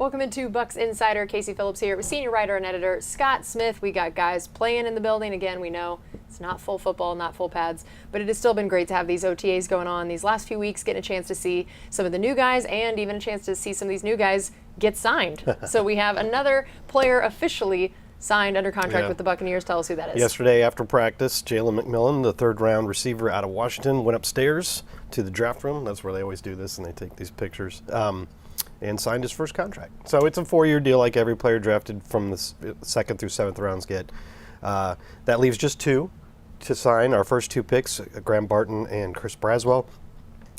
Welcome into Bucs Insider. Casey Phillips here with senior writer and editor Scott Smith. We got guys playing in the building. Again, we know it's not full football, not full pads, but it has still been great to have these OTAs going on these last few weeks, getting a chance to see some of the new guys and even a chance to see some of these new guys get signed. So we have another player officially signed under contract with the Buccaneers. Tell us who that is. Yesterday after practice, Jalen McMillan, the third-round receiver out of Washington, went upstairs to the draft room. That's where they always do this, and they take these pictures. And signed his first contract. So it's a 4-year deal like every player drafted from the 2nd through 7th rounds get. That leaves just 2 to sign, our first 2 picks, Graham Barton and Chris Braswell.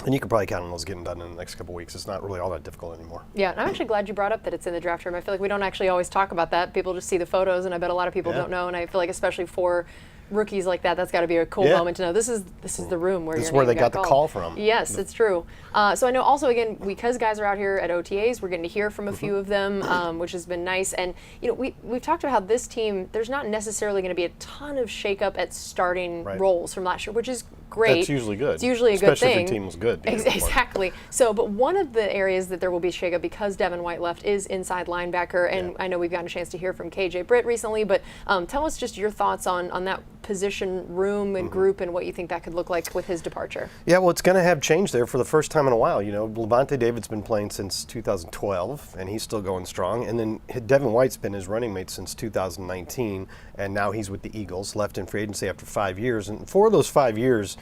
And you can probably count on those getting done in the next couple of weeks. It's not really all that difficult anymore. Yeah, and I'm actually glad you brought up that it's in the draft room. I feel like we don't actually always talk about that. People just see the photos, and I bet a lot of people don't know. And I feel like especially for rookies like that's got to be a cool moment to know this is the room where they got the call from. Yes, it's true. So I know also, again, because guys are out here at OTAs, we're getting to hear from a few of them, which has been nice. And we've talked about how this team, there's not necessarily going to be a ton of shakeup at starting roles from last year, which is great. That's usually good. It's usually a good thing. Especially if your team was good. Exactly. So, but one of the areas that there will be shakeup because Devin White left is inside linebacker, and I know we've gotten a chance to hear from KJ Britt recently, but tell us just your thoughts on that position room and group and what you think that could look like with his departure. Yeah, well, it's going to have change there for the first time in a while. Levante David's been playing since 2012, and he's still going strong. And then Devin White's been his running mate since 2019, and now he's with the Eagles, left in free agency after 5 years. And for those 5 years,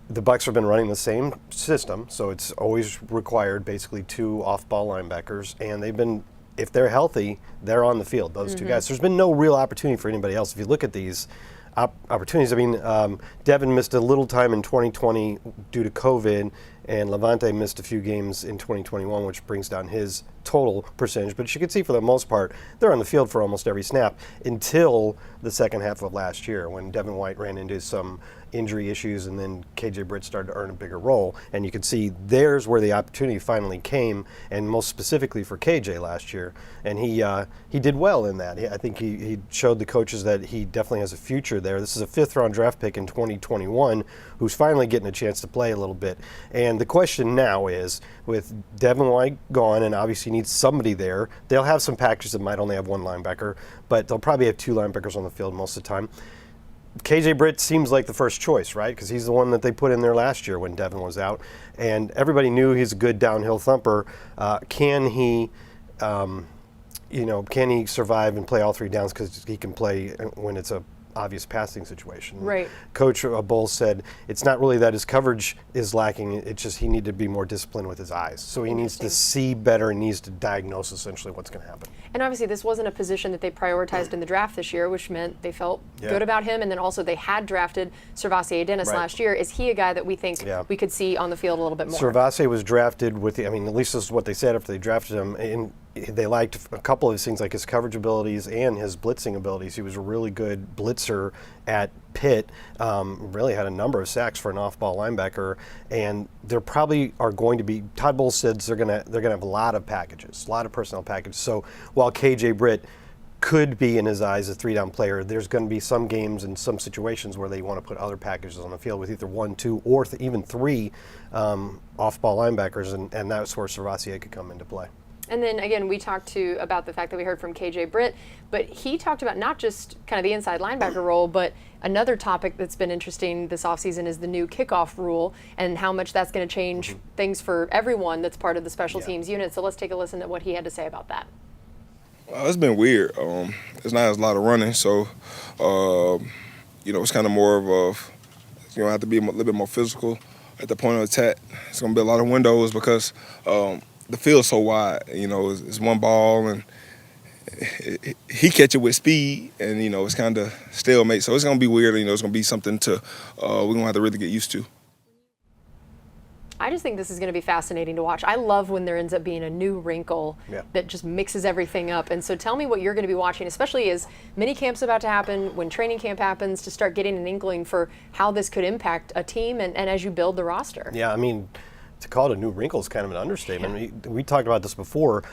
the Bucs have been running the same system, so it's always required basically 2 off-ball linebackers, and they've been, if they're healthy, they're on the field, those 2 guys. There's been no real opportunity for anybody else. If you look at these opportunities, I mean, Devin missed a little time in 2020 due to COVID, and Levante missed a few games in 2021, which brings down his total percentage. But you can see for the most part, they're on the field for almost every snap until the second half of last year when Devin White ran into some injury issues and then KJ Britt started to earn a bigger role. And you can see there's where the opportunity finally came, and most specifically for KJ last year. And he did well in that. I think he showed the coaches that he definitely has a future there. This is a 5th-round draft pick in 2021 who's finally getting a chance to play a little bit. And the question now is, with Devin White gone, and obviously needs somebody there, they'll have some packages that might only have 1 linebacker, but they'll probably have 2 linebackers on the field most of the time. KJ Britt seems like the first choice, right? Because he's the one that they put in there last year when Devin was out. And everybody knew he's a good downhill thumper. Can he survive and play all 3 downs? Because he can play when it's a obvious passing situation. Right. Coach Bowles said it's not really that his coverage is lacking, it's just he needed to be more disciplined with his eyes. So he needs to see better and needs to diagnose essentially what's going to happen. And obviously this wasn't a position that they prioritized in the draft this year, which meant they felt good about him. And then also they had drafted Servassier Dennis last year. Is he a guy that we think we could see on the field a little bit more? Servassier was drafted with at least this is what they said after they drafted him. And they liked a couple of his things, like his coverage abilities and his blitzing abilities. He was a really good blitzer at Pitt, really had a number of sacks for an off-ball linebacker, and there probably are going to be, Todd Bowles said they're gonna have a lot of packages, a lot of personnel packages. So while KJ Britt could be in his eyes a 3-down player, there's going to be some games and some situations where they want to put other packages on the field with either 1, 2, or even 3 off-ball linebackers, and that's where Servassier could come into play. And then, again, we talked about the fact that we heard from KJ Britt, but he talked about not just kind of the inside linebacker role, but another topic that's been interesting this offseason is the new kickoff rule and how much that's going to change things for everyone that's part of the special teams unit. So let's take a listen to what he had to say about that. It's been weird. It's not as a lot of running, so, it's kind of more of have to be a little bit more physical at the point of attack. It's going to be a lot of windows because the field's so wide, it's 1 ball, and he catch it with speed, and, it's kind of stalemate. So it's going to be weird, it's going to be something we're going to have to really get used to. I just think this is going to be fascinating to watch. I love when there ends up being a new wrinkle that just mixes everything up. And so tell me what you're going to be watching, especially as mini camp's about to happen, when training camp happens, to start getting an inkling for how this could impact a team and as you build the roster. Yeah, to call it a new wrinkle is kind of an understatement. We talked about this before.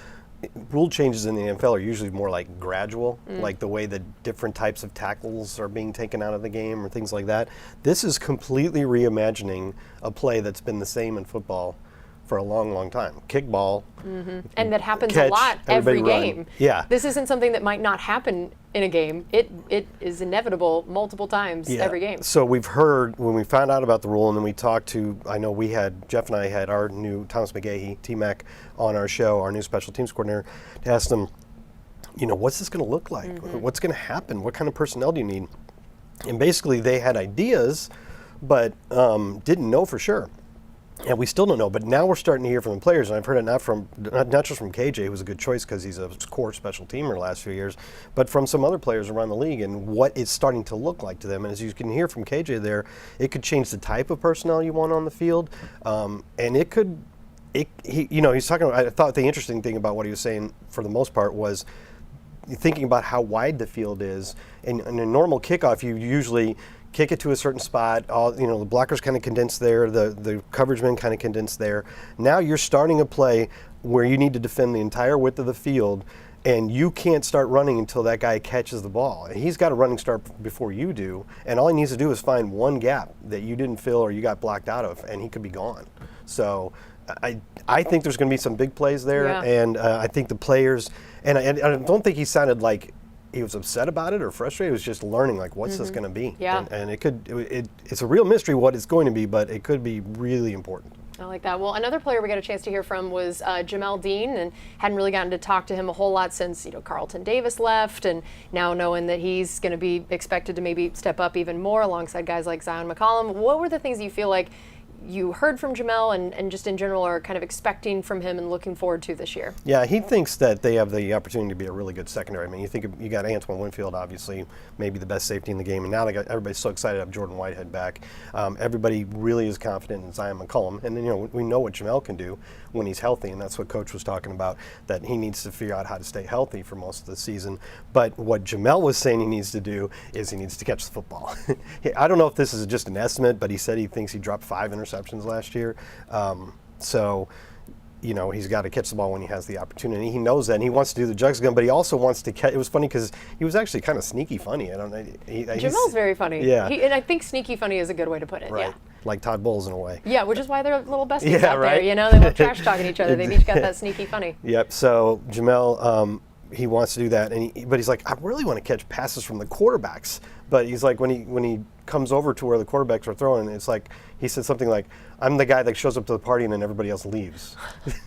Rule changes in the NFL are usually more like gradual, like the way that different types of tackles are being taken out of the game or things like that. This is completely reimagining a play that's been the same in football for a long, long time. Kickball. And that happens Catch, a lot every everybody run. game. Yeah. This isn't something that might not happen in a game. It is inevitable multiple times every game. So we've heard, when we found out about the rule, and then we talked to, I know Jeff and I had our new Thomas McGahee, T-Mac, on our show, our new special teams coordinator, to ask them, what's this going to look like? What's going to happen? What kind of personnel do you need? And basically they had ideas, but didn't know for sure. And we still don't know, but now we're starting to hear from the players, and I've heard it not just from KJ, who was a good choice because he's a core special teamer the last few years, but from some other players around the league and what it's starting to look like to them. And as you can hear from KJ there, it could change the type of personnel you want on the field, and it could. He's talking about, I thought the interesting thing about what he was saying for the most part was thinking about how wide the field is. In a normal kickoff, you usually kick it to a certain spot. The blockers kind of condense there, the coverage men kind of condense there. Now you're starting a play where you need to defend the entire width of the field, and you can't start running until that guy catches the ball. And he's got a running start before you do, and all he needs to do is find one gap that you didn't fill or you got blocked out of, and he could be gone. So I think there's going to be some big plays there, and I think the players, and I don't think he sounded like he was upset about it or frustrated. He was just learning, like, what's this going to be? Yeah. And it's a real mystery what it's going to be, but it could be really important. I like that. Well, another player we got a chance to hear from was Jamel Dean, and hadn't really gotten to talk to him a whole lot since Carlton Davis left, and now knowing that he's going to be expected to maybe step up even more alongside guys like Zion McCollum. What were the things you feel like you heard from Jamel and just in general are kind of expecting from him and looking forward to this year? Yeah, he thinks that they have the opportunity to be a really good secondary. I mean, you got Antoine Winfield, obviously, maybe the best safety in the game, and now everybody's so excited to have Jordan Whitehead back. Everybody really is confident in Zion McCollum, and then we know what Jamel can do when he's healthy, and that's what Coach was talking about, that he needs to figure out how to stay healthy for most of the season. But what Jamel was saying he needs to do is he needs to catch the football. I don't know if this is just an estimate, but he said he thinks he dropped 5 interceptions last year. He's got to catch the ball when he has the opportunity. He knows that, and he wants to do the jugs gun, but he also wants to catch. It was funny because he was actually kind of sneaky funny. I don't know. Jamel's very funny. Yeah. And I think sneaky funny is a good way to put it. Right. Yeah. Like Todd Bowles in a way. Yeah, which is why they're little besties out right. there. They love trash talking each other. They've each got that sneaky funny. Yep. So Jamel, he wants to do that, but he's like, I really want to catch passes from the quarterbacks. But he's like, when he comes over to where the quarterbacks are throwing, it's like he said something like, I'm the guy that shows up to the party and then everybody else leaves.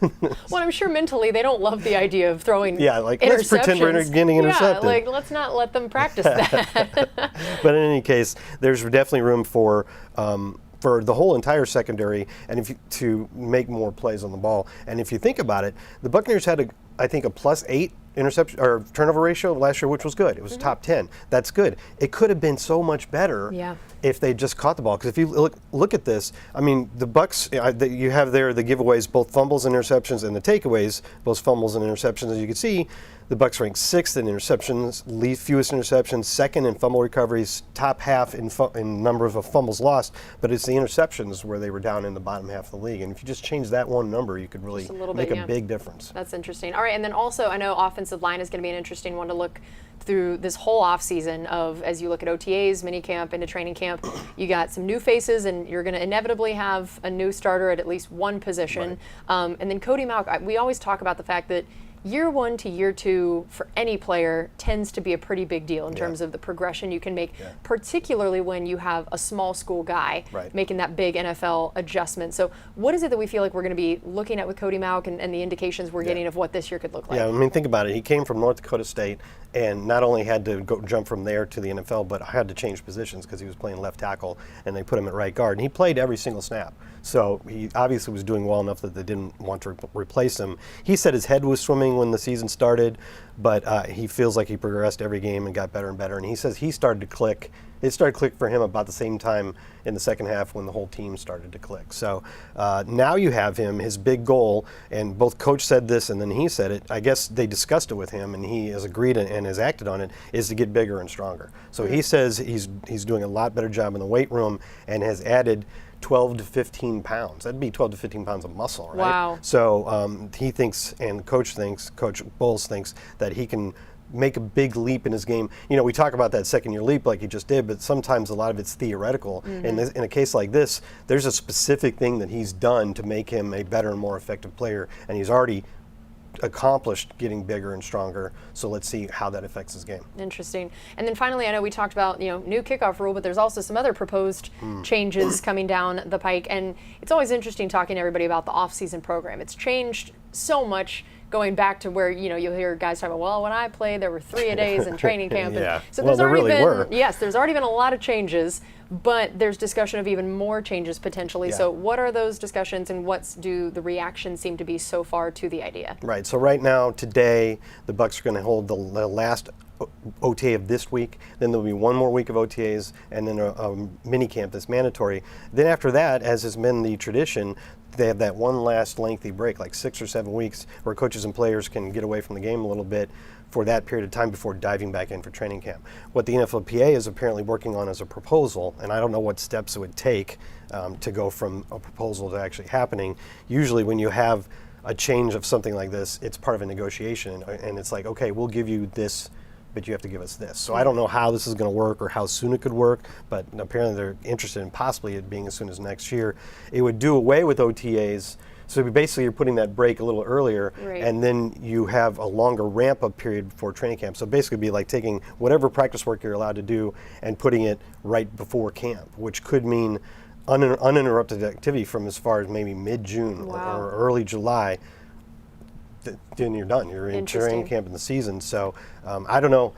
Well, I'm sure mentally they don't love the idea of throwing let's pretend we're getting intercepted. Yeah, let's not let them practice that. But in any case, there's definitely room for the whole entire secondary and to make more plays on the ball. And if you think about it, the Buccaneers had a +8 interception or turnover ratio last year, which was good. It was top 10. That's good. It could have been so much better if they just caught the ball. Because if you look at this, I mean, the Bucs, you have there the giveaways, both fumbles and interceptions, and the takeaways, both fumbles and interceptions. As you can see, the Bucs ranked 6th in interceptions, fewest interceptions, 2nd in fumble recoveries, top half in number of fumbles lost. But it's the interceptions where they were down in the bottom half of the league. And if you just change that one number, you could really make a big difference. That's interesting. All right, and then also I know offensive line is going to be an interesting one to look through this whole offseason of, as you look at OTAs, minicamp, into training camp, you got some new faces, and you're going to inevitably have a new starter at least one position. Right. And then Cody Mauch, we always talk about the fact that year 1 to year 2 for any player tends to be a pretty big deal in terms of the progression you can make, particularly when you have a small school guy making that big NFL adjustment. So what is it that we feel like we're going to be looking at with Cody Mauch and the indications we're getting of what this year could look like? Yeah, I mean, think about it. He came from North Dakota State and not only had to jump from there to the NFL, but had to change positions because he was playing left tackle and they put him at right guard. And he played every single snap. So he obviously was doing well enough that they didn't want to replace him. He said his head was swimming when the season started, but he feels like he progressed every game and got better and better. And he says he started to click. It started to click for him about the same time in the second half when the whole team started to click. So now you have him, his big goal, and both coach said this and then he said it. I guess they discussed it with him and he has agreed and has acted on it, is to get bigger and stronger. So he says he's doing a lot better job in the weight room and has added 12 to 15 pounds. That'd be 12 to 15 pounds of muscle, right? Wow. So he thinks, and Coach Bowles thinks, that he can make a big leap in his game. You know, we talk about that second-year leap like he just did, but sometimes a lot of it's theoretical. In a case like this, there's a specific thing that he's done to make him a better and more effective player, and he's already accomplished getting bigger and stronger. So let's see how that affects his game. Interesting. And then finally, I know we talked about, new kickoff rule, but there's also some other proposed changes coming down the pike. And it's always interesting talking to everybody about the offseason program. It's changed so much, going back to where, you'll hear guys talk about, well, when I played, there were 3-a-days in training camp. Yeah. So Well, there's there already really were. Yes, there's already been a lot of changes, but there's discussion of even more changes potentially. Yeah. So what are those discussions, and do the reactions seem to be so far to the idea? Right. So right now, today, the Bucs are going to hold the last OTA of this week. Then there'll be one more week of OTAs, and then a mini camp that's mandatory. Then after that, as has been the tradition, they have that one last lengthy break, like 6 or 7 weeks, where coaches and players can get away from the game a little bit for that period of time before diving back in for training camp. What the NFLPA is apparently working on is a proposal, and I don't know what steps it would take to go from a proposal to actually happening. Usually when you have a change of something like this, it's part of a negotiation, and it's like, okay, we'll give you this, but you have to give us this. So I don't know how this is going to work or how soon it could work, but apparently they're interested in possibly it being as soon as next year. It would do away with OTAs. So basically you're putting that break a little earlier, Right. and then you have a longer ramp-up period before training camp. So basically it'd be like taking whatever practice work you're allowed to do and putting it right before camp, which could mean uninterrupted activity from as far as maybe mid-June Wow. or early July. Then you're done. You're in Interesting. training camp in the season. So I don't know.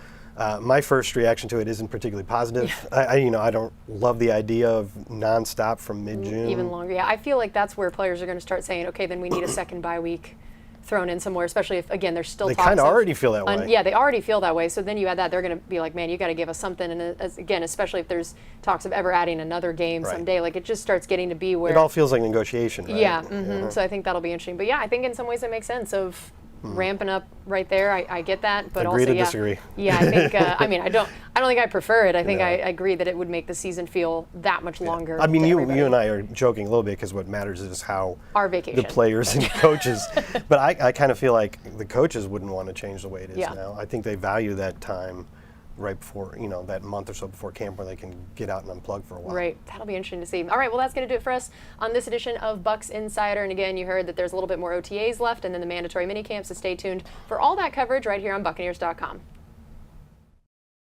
My first reaction to it isn't particularly positive. I don't love the idea of nonstop from mid-June. Even longer. Yeah, I feel like that's where players are going to start saying, okay, then we need a second bye week thrown in somewhere, especially if, again, there's still They talks kind of of- already feel that way. Yeah, they already feel that way. So then you add that, they're going to be like, man, you got to give us something. And again, especially if there's talks of ever adding another game Right. someday, like it just starts getting to be where. It all feels like negotiation, right? Yeah, so I think that'll be interesting. But yeah, I think in some ways it makes sense of ramping up right there. I get that, but Agree also to disagree. Yeah, I think. I don't think I prefer it. I think No. I agree that it would make the season feel that much longer. I mean, to you everybody. and I are joking a little bit because what matters is how Our vacation. the players and coaches. But I kind of feel like the coaches wouldn't want to change the way it is Yeah. now. I think they value that time right before, that month or so before camp where they can get out and unplug for a while. Right, that'll be interesting to see. All right, well, that's going to do it for us on this edition of Bucs Insider. And again, you heard that there's a little bit more OTAs left and then the mandatory mini camps, so stay tuned for all that coverage right here on Buccaneers.com.